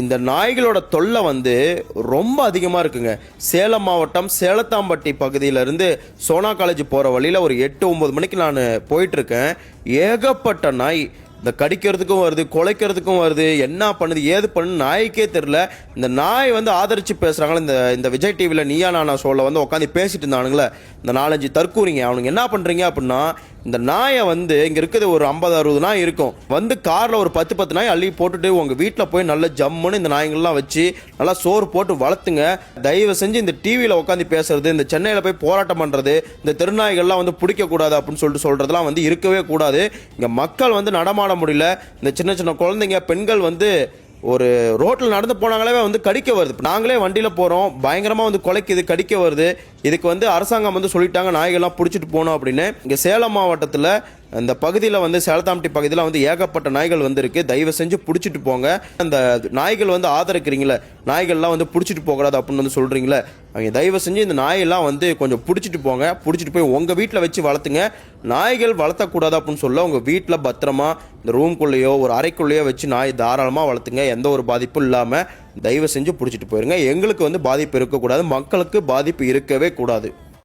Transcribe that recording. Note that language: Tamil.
இந்த நாய்களோட தொல்லை வந்து ரொம்ப அதிகமாக இருக்குங்க. சேலம் மாவட்டம் சேலத்தாம்பட்டி பகுதியிலேருந்து சோனா காலேஜ் போகிற வழியில் ஒரு 8-9 மணிக்கு நான் போயிட்டுருக்கேன். ஏகப்பட்ட நாய் இந்த கடிக்கிறதுக்கும் வருது, குலைக்கிறதுக்கும் வருது, என்ன பண்ணுது ஏது பண்ணுது நாய்க்கே தெரில. இந்த நாய் வந்து ஆதரித்து பேசுகிறாங்களே, இந்த விஜய் டிவியில் நீயா நானா ஷோவில் வந்து உட்காந்து பேசிட்டு இருந்தானுங்களே இந்த 4-5 தற்கூறிங்க, அவனுங்க என்ன பண்ணுறீங்க அப்படின்னா, இந்த நாயை வந்து இங்கே இருக்கிறது ஒரு 50-60 நாய் இருக்கும், வந்து காரில் ஒரு 10-10 நாய் அள்ளி போட்டுட்டு உங்கள் வீட்டில் போய் நல்ல ஜம்முன்னு இந்த நாய்கள்லாம் வச்சு நல்லா சோறு போட்டு வளர்த்துங்க. தயவு செஞ்சு இந்த டிவியில் உட்காந்து பேசுறது, இந்த சென்னையில் போய் போராட்டம் பண்ணுறது, இந்த தெருநாய்கள்லாம் வந்து பிடிக்கக்கூடாது அப்படின்னு சொல்கிறதுலாம் வந்து இருக்கவே கூடாது. இங்கே மக்கள் வந்து நடமாட முடியல. இந்த சின்ன சின்ன குழந்தைங்க, பெண்கள் வந்து ஒரு ரோட்டில் நடந்து போனாங்களே வந்து கடிக்க வருது. நாங்களே வண்டியில் போகிறோம், பயங்கரமாக வந்து குலைக்குது, கடிக்க வருது. இதுக்கு வந்து அரசாங்கம் வந்து சொல்லிட்டாங்க நாய்கள்லாம் பிடிச்சிட்டு போகணும் அப்படின்னு. இங்கே சேலம் மாவட்டத்தில் இந்த பகுதியில் வந்து சேலத்தாம்பட்டி பகுதியில் வந்து ஏகப்பட்ட நாய்கள் வந்து இருக்குது. தயவு செஞ்சு பிடிச்சிட்டு போங்க. அந்த நாய்கள் வந்து ஆதரிக்கிறீங்களே, நாய்கள்லாம் வந்து பிடிச்சிட்டு போகக்கூடாது அப்படின்னு வந்து சொல்கிறீங்களே, அவங்க தயவு செஞ்சு இந்த நாயெல்லாம் வந்து கொஞ்சம் பிடிச்சிட்டு போங்க. பிடிச்சிட்டு போய் உங்கள் வீட்டில் வச்சு வளர்த்துங்க. நாய்கள் வளர்த்தக்கூடாது அப்படின்னு சொல்ல உங்கள் வீட்டில் பத்திரமா இந்த ரூம்குள்ளேயோ ஒரு அறைக்குள்ளேயோ வச்சு நாய் தாராளமாக வளர்த்துங்க. எந்த ஒரு பாதிப்பும் இல்லாமல் தயவு செஞ்சு பிடிச்சிட்டு போயிருங்க. எங்களுக்கு வந்து பாதிப்பு இருக்கக்கூடாது, மக்களுக்கு பாதிப்பு இருக்கவே கூடாது.